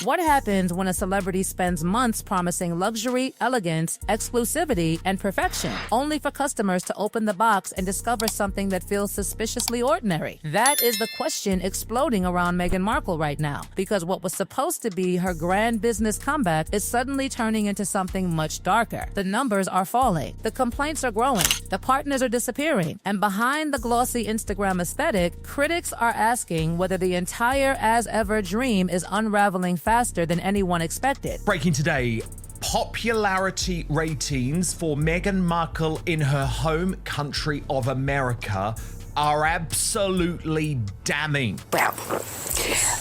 What happens when a celebrity spends months promising luxury, elegance, exclusivity, and perfection, only for customers to open the box and discover something that feels suspiciously ordinary? That is the question exploding around Meghan Markle right now, because what was supposed to be her grand business comeback is suddenly turning into something much darker. The numbers are falling, the complaints are growing, the partners are disappearing, and behind the glossy Instagram aesthetic, critics are asking whether the entire as-ever dream is unraveling faster than anyone expected. Breaking today, popularity ratings for Meghan Markle in her home country of America are absolutely damning. Well,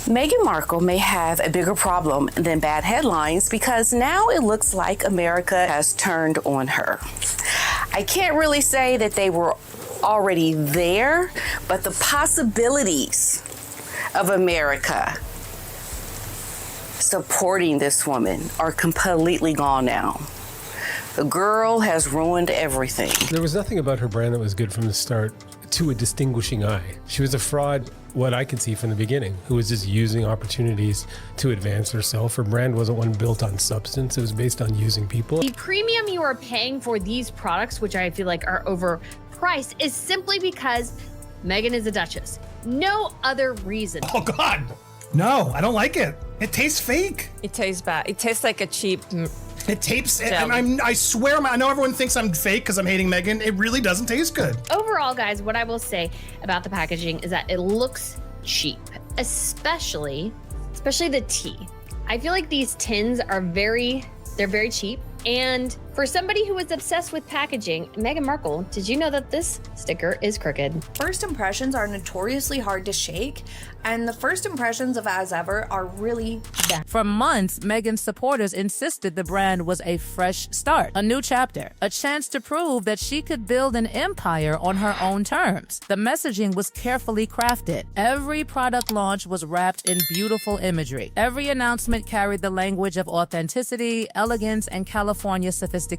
Meghan Markle may have a bigger problem than bad headlines because now it looks like America has turned on her. I can't really say that they were already there, but the possibilities of America supporting this woman are completely gone now. The girl has ruined everything. There was nothing about her brand that was good from the start to a distinguishing eye. She was a fraud, what I could see from the beginning, who was just using opportunities to advance herself. Her brand wasn't one built on substance. It was based on using people. The premium you are paying for these products, which I feel like are overpriced, is simply because Meghan is a duchess. No other reason. Oh, God. No, I don't like it. It tastes fake. It tastes bad. It tastes like a cheap... It tastes, I swear, I know everyone thinks I'm fake because I'm hating Meghan. It really doesn't taste good. Overall, guys, what I will say about the packaging is that it looks cheap, especially the tea. I feel like these tins are very cheap. And for somebody who is obsessed with packaging, Meghan Markle, did you know that this sticker is crooked? First impressions are notoriously hard to shake, and the first impressions of As Ever are really bad. For months, Meghan's supporters insisted the brand was a fresh start, a new chapter, a chance to prove that she could build an empire on her own terms. The messaging was carefully crafted. Every product launch was wrapped in beautiful imagery. Every announcement carried the language of authenticity, elegance, and California sophistication.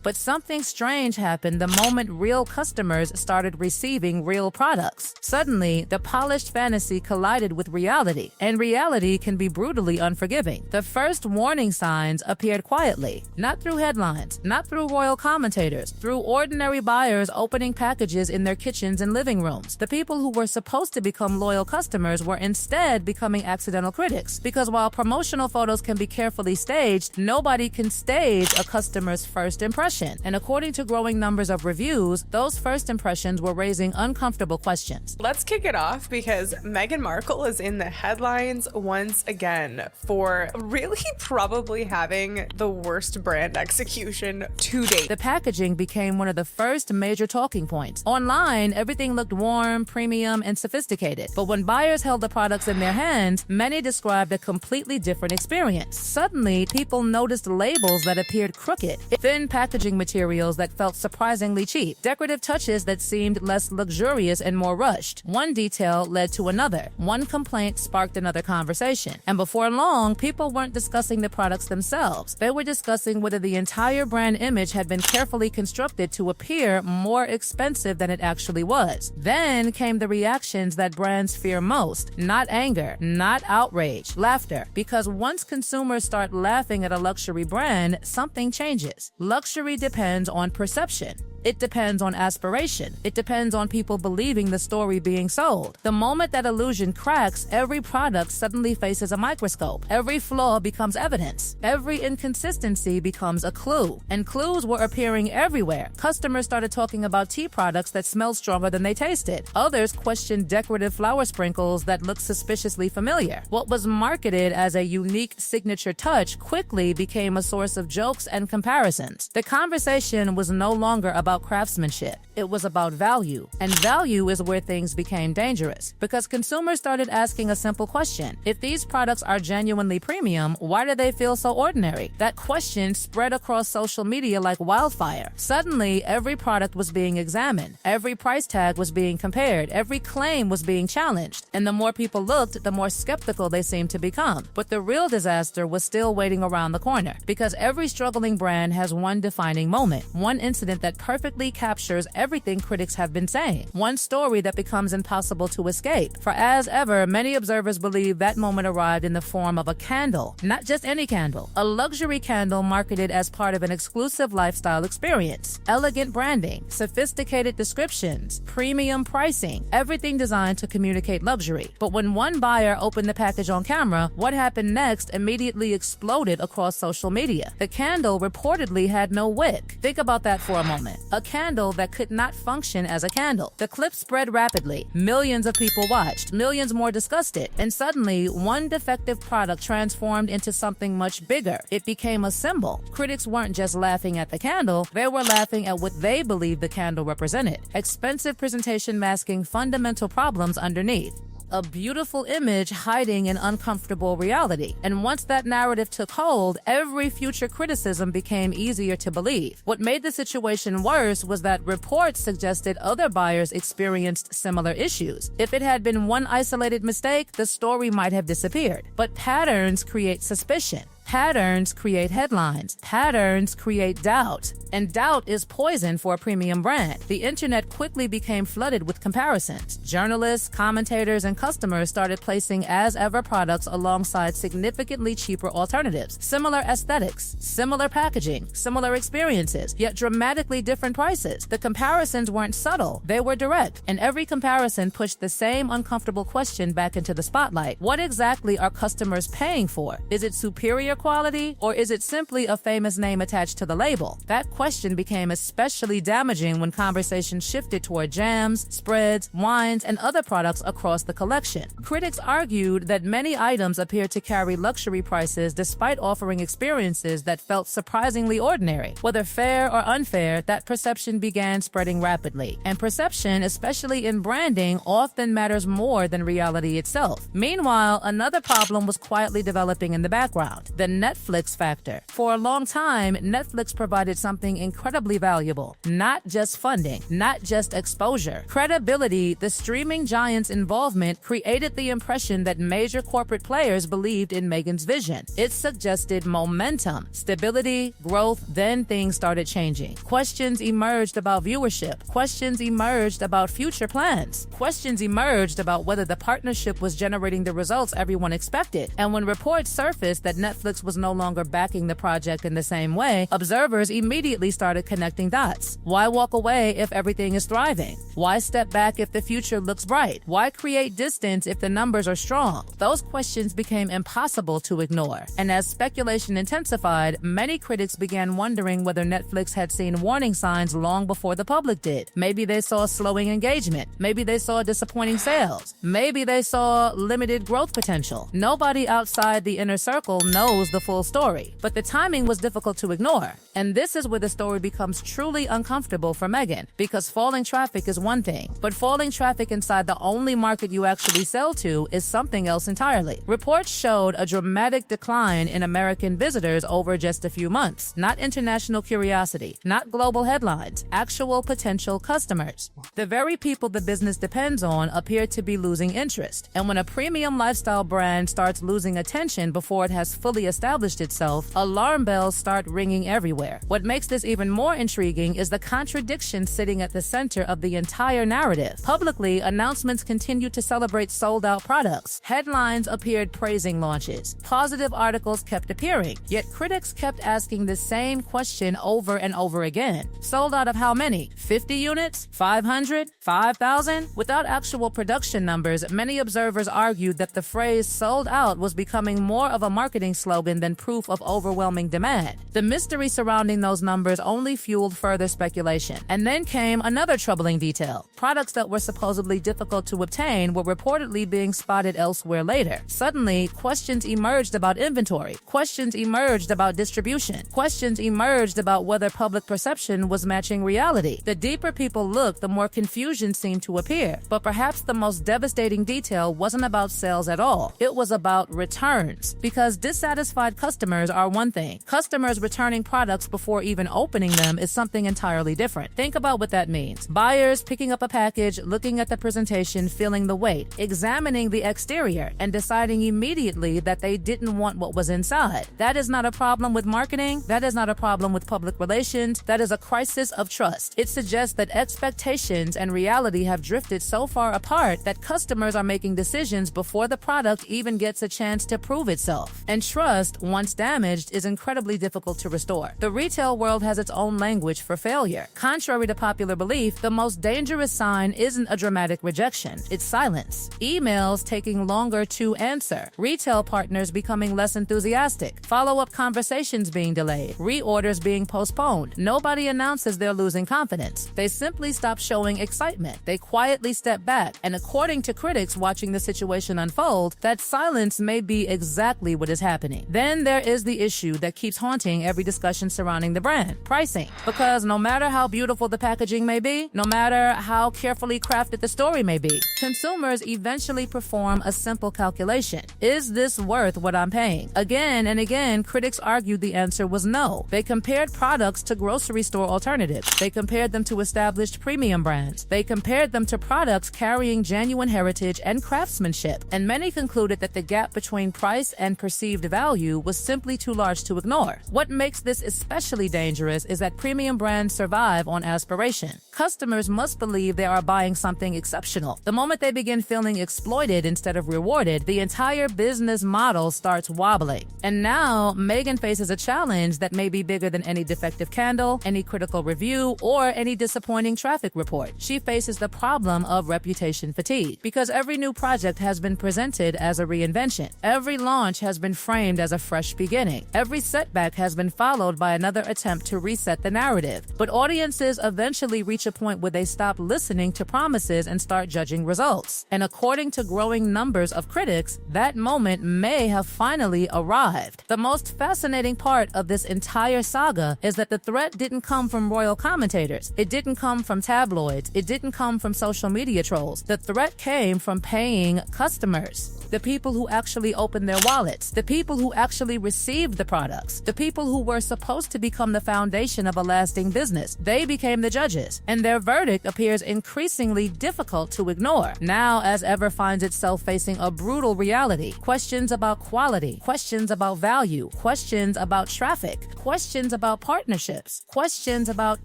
But something strange happened the moment real customers started receiving real products. Suddenly, the polished fantasy collided with reality, and reality can be brutally unforgiving. The first warning signs appeared quietly, not through headlines, not through royal commentators, through ordinary buyers opening packages in their kitchens and living rooms. The people who were supposed to become loyal customers were instead becoming accidental critics, because while promotional photos can be carefully staged, nobody can stage a customer's first impression. And according to growing numbers of reviews, those first impressions were raising uncomfortable questions. Let's kick it off because Meghan Markle is in the headlines once again for really probably having the worst brand execution to date. The packaging became one of the first major talking points. Online, everything looked warm, premium, and sophisticated. But when buyers held the products in their hands, many described a completely different experience. Suddenly, people noticed labels that appeared crooked, thin packaging materials that felt surprisingly cheap, decorative touches that seemed less luxurious and more rushed. One detail led to another. One complaint sparked another conversation. And before long, people weren't discussing the products themselves. They were discussing whether the entire brand image had been carefully constructed to appear more expensive than it actually was. Then came the reactions that brands fear most. Not anger, not outrage, laughter. Because once consumers start laughing at a luxury brand, something changes. Luxury depends on perception. It depends on aspiration. It depends on people believing the story being sold. The moment that illusion cracks, every product suddenly faces a microscope. Every flaw becomes evidence. Every inconsistency becomes a clue. And clues were appearing everywhere. Customers started talking about tea products that smelled stronger than they tasted. Others questioned decorative flower sprinkles that looked suspiciously familiar. What was marketed as a unique signature touch quickly became a source of jokes and comparisons. The conversation was no longer about craftsmanship. It was about value. And value is where things became dangerous, because consumers started asking a simple question. If these products are genuinely premium, why do they feel so ordinary? That question spread across social media like wildfire. Suddenly, every product was being examined. Every price tag was being compared. Every claim was being challenged. And the more people looked, the more skeptical they seemed to become. But the real disaster was still waiting around the corner, because every struggling brand has one defining moment, one incident that perfectly perfectly captures everything critics have been saying. One story that becomes impossible to escape. For as ever, many observers believe that moment arrived in the form of a candle. Not just any candle. A luxury candle marketed as part of an exclusive lifestyle experience. Elegant branding, sophisticated descriptions, premium pricing, everything designed to communicate luxury. But when one buyer opened the package on camera, what happened next immediately exploded across social media. The candle reportedly had no wick. Think about that for a moment. A candle that could not function as a candle. The clip spread rapidly. Millions of people watched. Millions more discussed it. And suddenly, one defective product transformed into something much bigger. It became a symbol. Critics weren't just laughing at the candle, they were laughing at what they believed the candle represented. Expensive presentation masking fundamental problems underneath. A beautiful image hiding an uncomfortable reality. And once that narrative took hold, every future criticism became easier to believe. What made the situation worse was that reports suggested other buyers experienced similar issues. If it had been one isolated mistake, the story might have disappeared. But patterns create suspicion. Patterns create headlines. Patterns create doubt. And doubt is poison for a premium brand. The internet quickly became flooded with comparisons. Journalists, commentators, and customers started placing as-ever products alongside significantly cheaper alternatives. Similar aesthetics, similar packaging, similar experiences, yet dramatically different prices. The comparisons weren't subtle, they were direct. And every comparison pushed the same uncomfortable question back into the spotlight. What exactly are customers paying for? Is it superior quality, or is it simply a famous name attached to the label? That question became especially damaging when conversations shifted toward jams, spreads, wines, and other products across the collection. Critics argued that many items appeared to carry luxury prices despite offering experiences that felt surprisingly ordinary. Whether fair or unfair, that perception began spreading rapidly. And perception, especially in branding, often matters more than reality itself. Meanwhile, another problem was quietly developing in the background. The Netflix factor. For a long time, Netflix provided something incredibly valuable. Not just funding, not just exposure. Credibility. The streaming giant's involvement created the impression that major corporate players believed in Meghan's vision. It suggested momentum, stability, growth. Then things started changing. Questions emerged about viewership. Questions emerged about future plans. Questions emerged about whether the partnership was generating the results everyone expected. And when reports surfaced that Netflix was no longer backing the project in the same way, observers immediately started connecting dots. Why walk away if everything is thriving? Why step back if the future looks bright? Why create distance if the numbers are strong? Those questions became impossible to ignore. And as speculation intensified, many critics began wondering whether Netflix had seen warning signs long before the public did. Maybe they saw slowing engagement. Maybe they saw disappointing sales. Maybe they saw limited growth potential. Nobody outside the inner circle knows the full story, but the timing was difficult to ignore. And this is where the story becomes truly uncomfortable for Meghan, because falling traffic is one thing, but falling traffic inside the only market you actually sell to is something else entirely. Reports showed a dramatic decline in American visitors over just a few months. Not international curiosity, not global headlines, actual potential customers. The very people the business depends on appear to be losing interest. And when a premium lifestyle brand starts losing attention before it has fully established itself, alarm bells start ringing everywhere. What makes this even more intriguing is the contradiction sitting at the center of the entire narrative. Publicly, announcements continued to celebrate sold-out products. Headlines appeared praising launches. Positive articles kept appearing. Yet critics kept asking the same question over and over again. Sold out of how many? 50 units? 500? 5,000? Without actual production numbers, many observers argued that the phrase sold out was becoming more of a marketing slogan than proof of overwhelming demand. The mystery surrounding those numbers only fueled further speculation. And then came another troubling detail. Products that were supposedly difficult to obtain were reportedly being spotted elsewhere later. Suddenly, questions emerged about inventory. Questions emerged about distribution. Questions emerged about whether public perception was matching reality. The deeper people looked, the more confusion seemed to appear. But perhaps the most devastating detail wasn't about sales at all. It was about returns. Because dissatisfaction Dissatisfied customers are one thing. Customers returning products before even opening them is something entirely different. Think about what that means. Buyers picking up a package, looking at the presentation, feeling the weight, examining the exterior, and deciding immediately that they didn't want what was inside. That is not a problem with marketing. That is not a problem with public relations. That is a crisis of trust. It suggests that expectations and reality have drifted so far apart that customers are making decisions before the product even gets a chance to prove itself. And trust, once damaged, is incredibly difficult to restore. The retail world has its own language for failure. Contrary to popular belief, the most dangerous sign isn't a dramatic rejection, it's silence. Emails taking longer to answer, retail partners becoming less enthusiastic, follow-up conversations being delayed, reorders being postponed. Nobody announces they're losing confidence. They simply stop showing excitement. They quietly step back, and according to critics watching the situation unfold, that silence may be exactly what is happening. Then there is the issue that keeps haunting every discussion surrounding the brand: pricing. Because no matter how beautiful the packaging may be, no matter how carefully crafted the story may be, consumers eventually perform a simple calculation. Is this worth what I'm paying? Again and again, critics argued the answer was no. They compared products to grocery store alternatives. They compared them to established premium brands. They compared them to products carrying genuine heritage and craftsmanship. And many concluded that the gap between price and perceived value was simply too large to ignore. What makes this especially dangerous is that premium brands survive on aspiration. Customers must believe they are buying something exceptional. The moment they begin feeling exploited instead of rewarded, the entire business model starts wobbling. And now, Meghan faces a challenge that may be bigger than any defective candle, any critical review, or any disappointing traffic report. She faces the problem of reputation fatigue, because every new project has been presented as a reinvention. Every launch has been framed as a fresh beginning. Every setback has been followed by another attempt to reset the narrative. But audiences eventually reach a point where they stop listening to promises and start judging results. And according to growing numbers of critics, that moment may have finally arrived. The most fascinating part of this entire saga is that the threat didn't come from royal commentators. It didn't come from tabloids. It didn't come from social media trolls. The threat came from paying customers. The people who actually opened their wallets, the people who actually received the products, the people who were supposed to become the foundation of a lasting business. They became the judges, and their verdict appears increasingly difficult to ignore. Now, as ever, finds itself facing a brutal reality. Questions about quality, questions about value, questions about traffic, questions about partnerships, questions about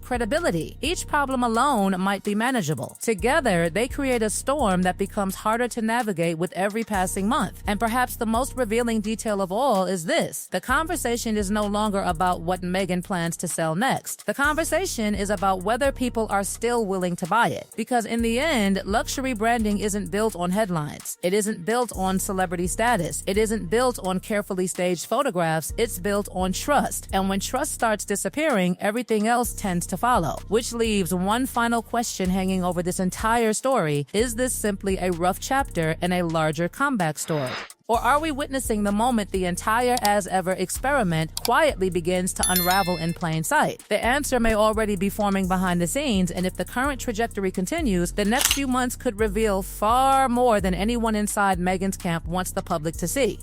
credibility. Each problem alone might be manageable. Together, they create a storm that becomes harder to navigate with every passing month. And perhaps the most revealing detail of all is this: the conversation is no longer about what Meghan plans to sell next. The conversation is about whether people are still willing to buy it. Because in the end, luxury branding isn't built on headlines. It isn't built on celebrity status. It isn't built on carefully staged photographs. It's built on trust. And when trust starts disappearing, everything else tends to follow. Which leaves one final question hanging over this entire story: is this simply a rough chapter in a larger comeback story? Or are we witnessing the moment the entire As Ever experiment quietly begins to unravel in plain sight? The answer may already be forming behind the scenes, and if the current trajectory continues, the next few months could reveal far more than anyone inside Meghan's camp wants the public to see.